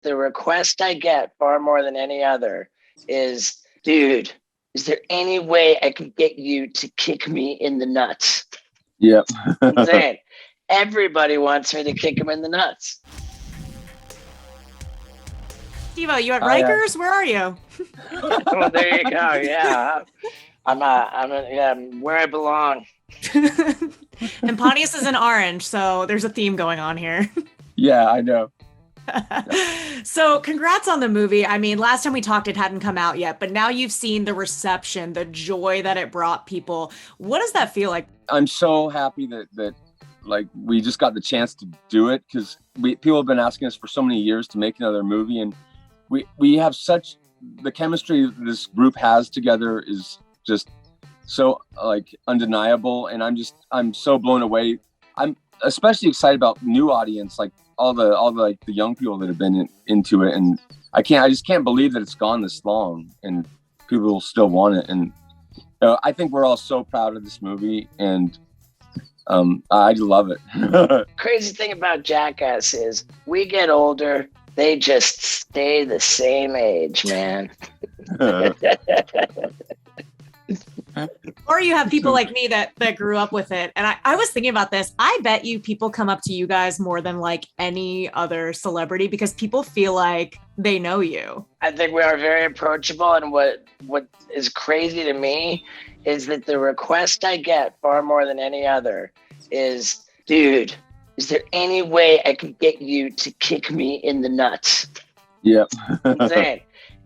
The request I get far more than any other is, dude, is there any way I could get you to kick me in the nuts? Yep. I'm saying everybody wants me to kick him in the nuts. Steve-O, you at Rikers? Where are you? Well, there you go. Yeah. I'm where I belong. And Pontius is in orange, so there's a theme going on here. Yeah, I know. So congrats on the movie. I mean, last time we talked, it hadn't come out yet, but now you've seen the reception, the joy that it brought people. What does that feel like? I'm so happy that like we just got the chance to do it, because people have been asking us for so many years to make another movie, and we have such, the chemistry this group has together is just so like undeniable, and I'm so blown away. I'm especially excited about new audience, like all the like the young people that have been into it, and I just can't believe that it's gone this long and people still want it. And I think we're all so proud of this movie, and I love it. Crazy thing about Jackass is we get older, they just stay the same age, man. Or you have people like me that grew up with it. And I was thinking about this. I bet you people come up to you guys more than like any other celebrity because people feel like they know you. I think we are very approachable. And what is crazy to me is that the request I get far more than any other is, dude, is there any way I could get you to kick me in the nuts? Yep. I'm saying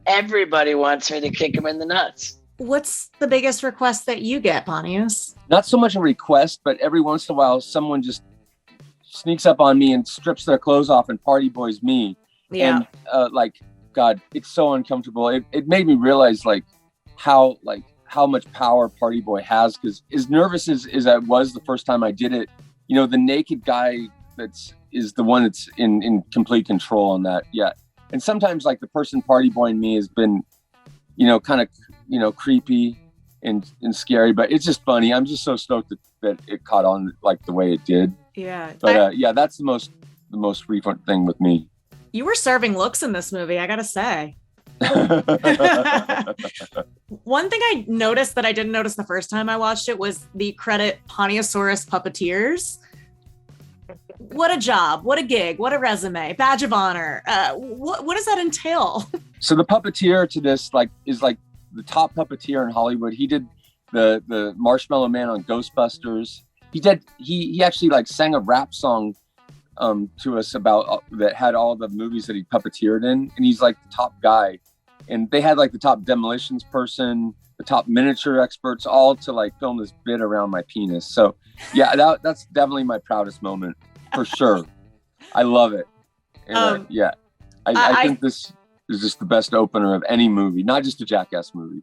everybody wants me to kick him in the nuts. What's the biggest request that you get, Pontius? Not so much a request, but every once in a while, someone just sneaks up on me and strips their clothes off and party boys me. Yeah. And like, God, it's so uncomfortable. It made me realize how much power Party Boy has, because as nervous as I was the first time I did it, you know, the naked guy is the one that's in complete control on that. Yeah. And sometimes like the person party boying me has been, you know, kind of, you know, creepy and scary, but it's just funny. I'm just so stoked that it caught on like the way it did. Yeah. But yeah, that's the most frequent thing with me. You were serving looks in this movie, I gotta say. One thing I noticed that I didn't notice the first time I watched it was the credit Pontiusaurus Puppeteers. What a job, what a gig, what a resume, badge of honor. What does that entail? So the puppeteer to this is the top puppeteer in Hollywood. He did the Marshmallow Man on Ghostbusters. He actually like sang a rap song to us about that had all the movies that he puppeteered in, and he's like the top guy. And they had like the top demolitions person, the top miniature experts, all to like film this bit around my penis. So yeah, that's definitely my proudest moment for sure. I love it. And yeah, I think this is just the best opener of any movie, not just a Jackass movie.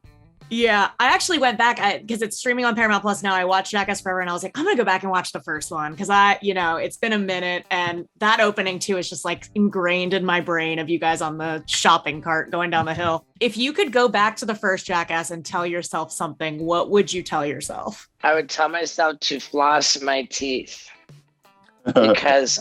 Yeah, I actually went back because it's streaming on Paramount Plus now. I watched Jackass Forever and I was like, I'm going to go back and watch the first one because it's been a minute, and that opening too is just like ingrained in my brain of you guys on the shopping cart going down the hill. If you could go back to the first Jackass and tell yourself something, what would you tell yourself? I would tell myself to floss my teeth because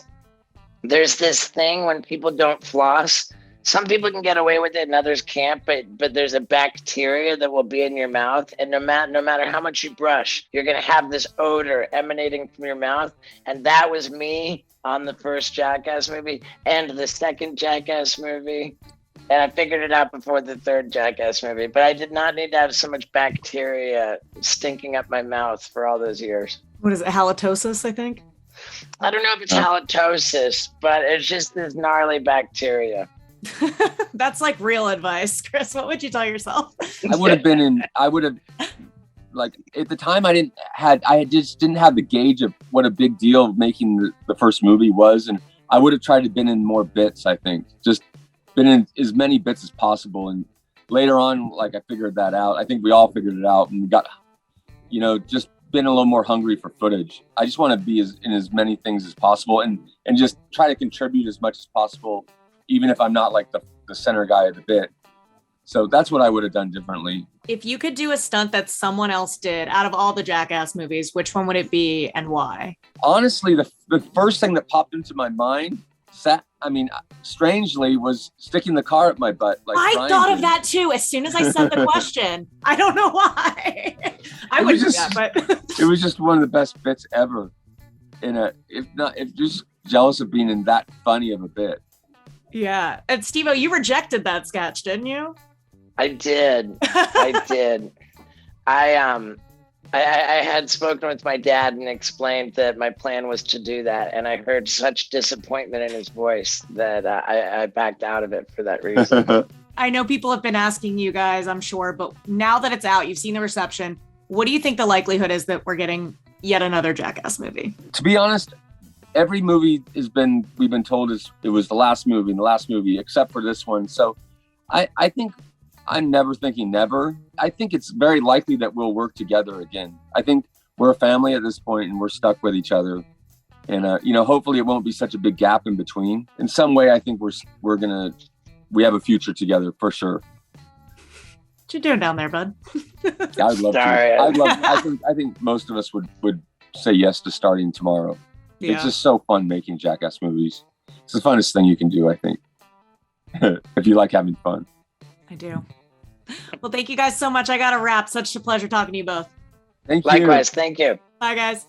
there's this thing when people don't floss. Some people can get away with it and others can't, but there's a bacteria that will be in your mouth, and no matter how much you brush, you're going to have this odor emanating from your mouth. And that was me on the first Jackass movie and the second Jackass movie. And I figured it out before the third Jackass movie, but I did not need to have so much bacteria stinking up my mouth for all those years. What is it? Halitosis, I think? I don't know if it's halitosis, but it's just this gnarly bacteria. That's like real advice, Chris. What would you tell yourself? I would have like at the time I just didn't have the gauge of what a big deal making the first movie was, and I would have tried to been in more bits. I think just been in as many bits as possible, and later on, like I figured that out. I think we all figured it out, and we got, you know, just been a little more hungry for footage. I just want to be in as many things as possible, and just try to contribute as much as possible, even if I'm not like the center guy of the bit. So that's what I would have done differently. If you could do a stunt that someone else did out of all the Jackass movies, which one would it be and why? Honestly, the first thing that popped into my mind strangely was sticking the car up my butt. Like I thought of that too. As soon as I said the question, I don't know why. I wouldn't do that, but it was just one of the best bits ever. If just jealous of being in that funny of a bit. Yeah. And Steve-O, you rejected that sketch, didn't you? I did. I did. I had spoken with my dad and explained that my plan was to do that, and I heard such disappointment in his voice that I backed out of it for that reason. I know people have been asking you guys, I'm sure, but now that it's out, you've seen the reception. What do you think the likelihood is that we're getting yet another Jackass movie? To be honest, every movie we've been told it was the last movie, except for this one. So I think I'm never thinking never. I think it's very likely that we'll work together again. I think we're a family at this point and we're stuck with each other. And, hopefully it won't be such a big gap in between. In some way, I think we have a future together for sure. What you doing down there, bud? Yeah, I'd love to. I think most of us would say yes to starting tomorrow. Yeah. It's just so fun making Jackass movies. It's the funnest thing you can do, I think, if you like having fun. I do. Well, thank you guys so much. I got to wrap. Such a pleasure talking to you both. Thank you. Likewise. Thank you. Bye, guys.